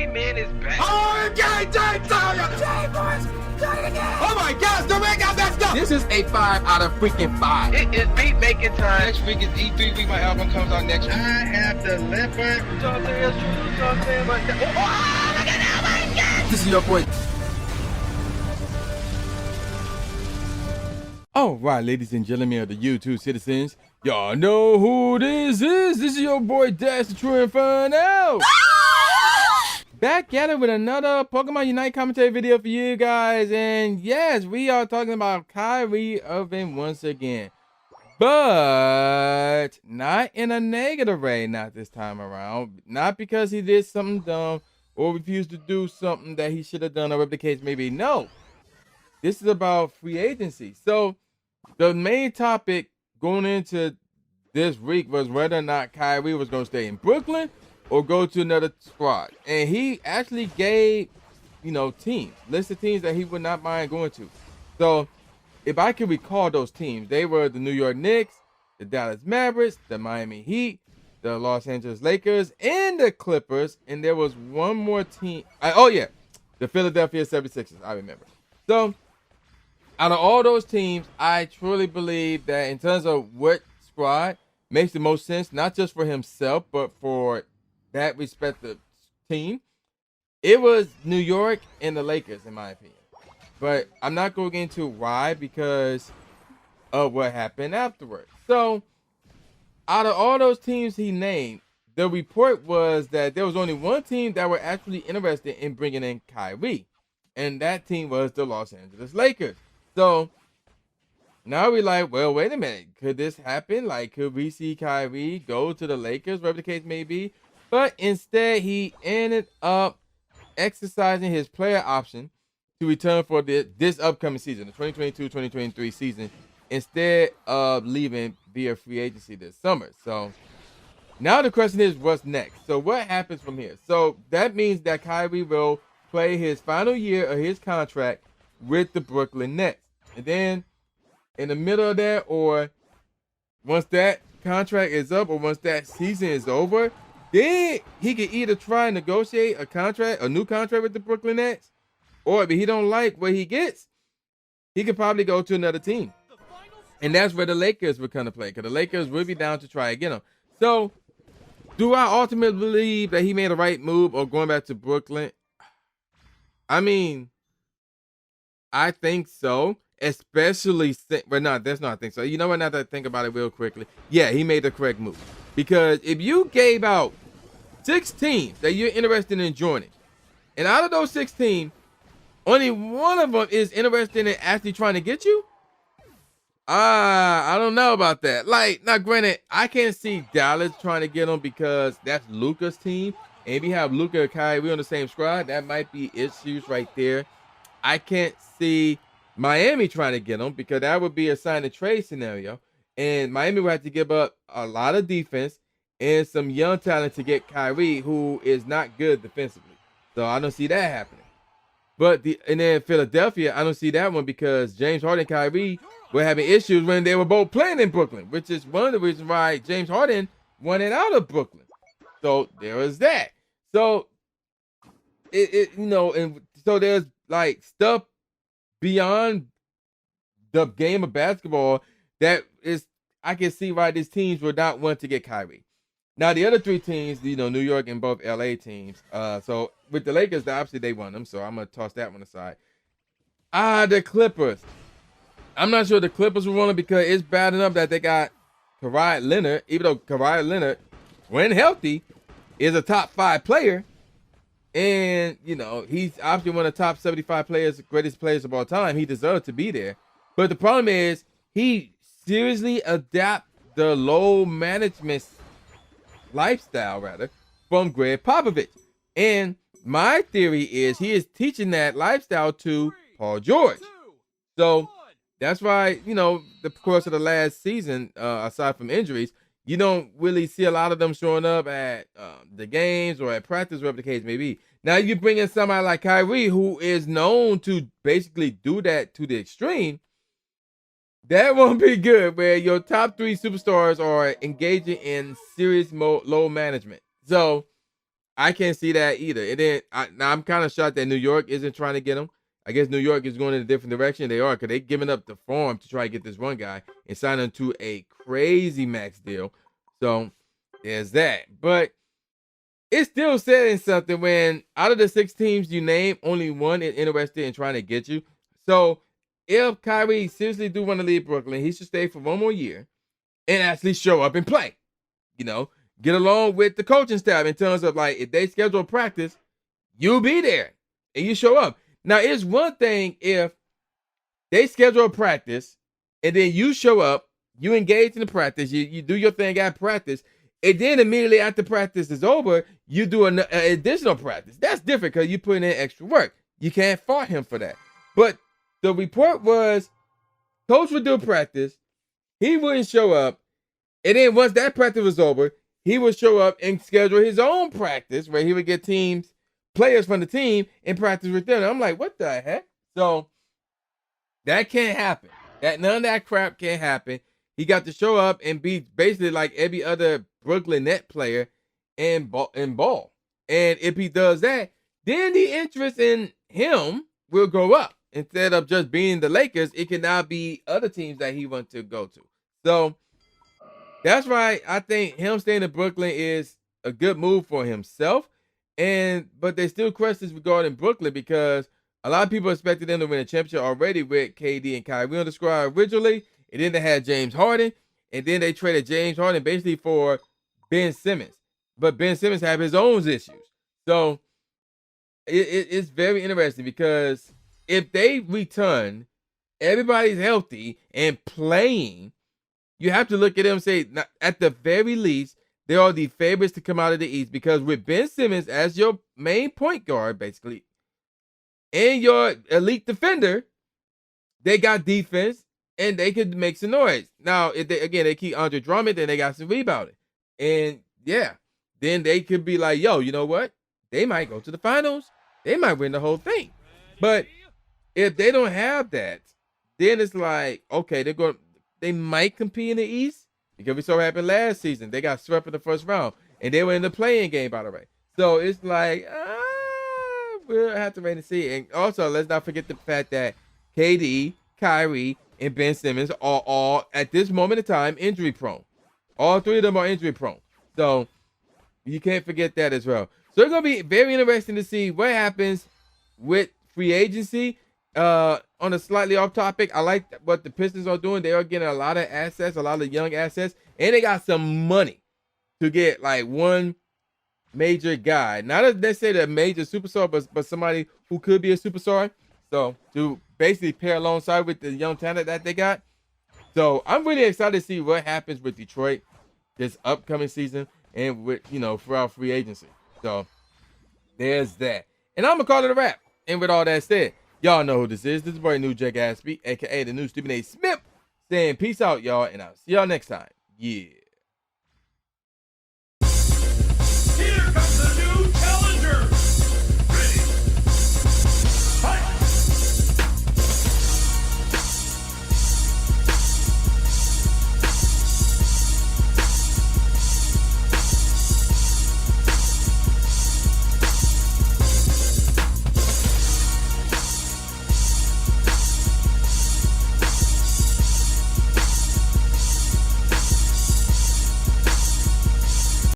Kyrie, man, is back. Oh, my gosh, Durant got messed up. This is a 5 out of freaking 5. It is beat making time. Next week is E3 week. My album comes out next week. I have the leopard. This is your boy. All right, ladies and gentlemen of the YouTube citizens, y'all know who this is. This is your boy Dash, the True Inferno. Back at it with another Pokemon Unite commentary video for you guys. And yes, we are talking about Kyrie Irving once again. But not in a negative way, not this time around. Not because he did something dumb or refused to do something that he should have done, or whatever the case may be. No. This is about free agency. So the main topic going into this week was whether or not Kyrie was going to stay in Brooklyn or go to another squad. And he actually gave, teams, list of teams that he would not mind going to. So if I can recall those teams, they were the New York Knicks, the Dallas Mavericks, the Miami Heat, the Los Angeles Lakers, and the Clippers. And there was one more team. The Philadelphia 76ers, I remember. So out of all those teams, I truly believe that in terms of what squad makes the most sense, not just for himself, but for that respective team, it was New York and the Lakers, in my opinion. But I'm not going to get into why, because of what happened afterwards. So out of all those teams he named, the report was that there was only one team that were actually interested in bringing in Kyrie, and that team was the Los Angeles Lakers. So now we're like, well, wait a minute. Could this happen? Like, could we see Kyrie go to the Lakers, whatever the case may be? But instead, he ended up exercising his player option to return for this upcoming season, the 2022-2023 season, instead of leaving via free agency this summer. So now the question is, what's next? So what happens from here? So that means that Kyrie will play his final year of his contract with the Brooklyn Nets. And then in the middle of that, or once that contract is up, or once that season is over, then he can either try and negotiate a new contract with the Brooklyn Nets, or if he don't like what he gets, he could probably go to another team. And that's where the Lakers would come to play, because the Lakers would be down to try again him. So do I ultimately believe that he made the right move or going back to Brooklyn? I mean, I think so. Especially, but no, that's not I think so. You know what? Now that I think about it real quickly, yeah, he made the correct move. Because if you gave out 6 teams that you're interested in joining, and out of those 6 teams, only one of them is interested in actually trying to get you, I don't know about that. Like, now granted, I can't see Dallas trying to get him because that's Luka's team. And if you have Luka and Kyrie on the same squad, that might be issues right there. I can't see Miami trying to get him because that would be a sign and trade scenario. And Miami would have to give up a lot of defense and some young talent to get Kyrie, who is not good defensively. So I don't see that happening. And then Philadelphia, I don't see that one because James Harden and Kyrie were having issues when they were both playing in Brooklyn, which is one of the reasons why James Harden wanted out of Brooklyn. So there was that. So and so there's like stuff beyond the game of basketball that is, I can see why these teams would not want to get Kyrie. Now the other 3 teams, New York and both LA teams. So with the Lakers, obviously they won them, so I'm gonna toss that one aside. The Clippers. I'm not sure the Clippers will want it because it's bad enough that they got Kawhi Leonard, even though Kawhi Leonard, when healthy, is a top 5 player. And, he's obviously one of the top 75 greatest players of all time. He deserves to be there. But the problem is he seriously adapt the low management lifestyle, from Greg Popovich. And my theory is he is teaching that lifestyle to Paul George. So that's why, the course of the last season, aside from injuries, you don't really see a lot of them showing up at the games or at practice, whatever the case may be. Now you bring in somebody like Kyrie, who is known to basically do that to the extreme. That won't be good, where your top 3 superstars are engaging in serious low management. So I can't see that either. And then now I'm kind of shocked that New York isn't trying to get him. I guess New York is going in a different direction. They are, because they're giving up the farm to try to get this one guy and sign him to a crazy max deal. So there's that. But it's still saying something when out of the 6 teams you name, only one is interested in trying to get you. So if Kyrie seriously do want to leave Brooklyn, he should stay for one more year and actually show up and play. You know, get along with the coaching staff in terms of, like, if they schedule practice, you'll be there and you show up. Now, it's one thing if they schedule a practice and then you show up, you engage in the practice, you do your thing at practice, and then immediately after practice is over, you do an additional practice. That's different because you put in extra work. You can't fault him for that. But the report was coach would do practice, he wouldn't show up, and then once that practice was over, he would show up and schedule his own practice where he would get players from the team and practice with them. And I'm like, what the heck? So that can't happen. None of that crap can't happen. He got to show up and be basically like every other Brooklyn Net player and ball. And if he does that, then the interest in him will go up. Instead of just being the Lakers, it can now be other teams that he wants to go to. So that's why I think him staying in Brooklyn is a good move for himself. But there's still questions regarding Brooklyn because a lot of people expected them to win a championship already with KD and Kyrie on the squad originally. And then they had James Harden. And then they traded James Harden basically for Ben Simmons. But Ben Simmons have his own issues. So it's very interesting because if they return, everybody's healthy and playing, you have to look at them and say, at the very least, they are the favorites to come out of the East because with Ben Simmons as your main point guard, basically, and your elite defender, they got defense and they could make some noise. Now, if they keep Andre Drummond, then they got some rebounding. And yeah, then they could be like, yo, you know what? They might go to the finals. They might win the whole thing. But if they don't have that, then it's like, okay, they might compete in the East because we saw what happened last season. They got swept in the first round and they were in the playing game, by the way. So it's like, we'll have to wait and see. And also, let's not forget the fact that KD, Kyrie, and Ben Simmons are all, at this moment in time, injury prone. All 3 of them are injury prone. So you can't forget that as well. So it's going to be very interesting to see what happens with free agency. On a slightly off topic, I like what the Pistons are doing. They are getting a lot of assets, a lot of young assets, and they got some money to get like one major guy. Not necessarily a major superstar, but somebody who could be a superstar. So to basically pair alongside with the young talent that they got. So I'm really excited to see what happens with Detroit this upcoming season and with, for our free agency. So there's that. And I'm going to call it a wrap. And with all that said, y'all know who this is. This is boy New Jack Gatsby, a.k.a. the new Stephen A. Smith, saying peace out, y'all, and I'll see y'all next time. Yeah.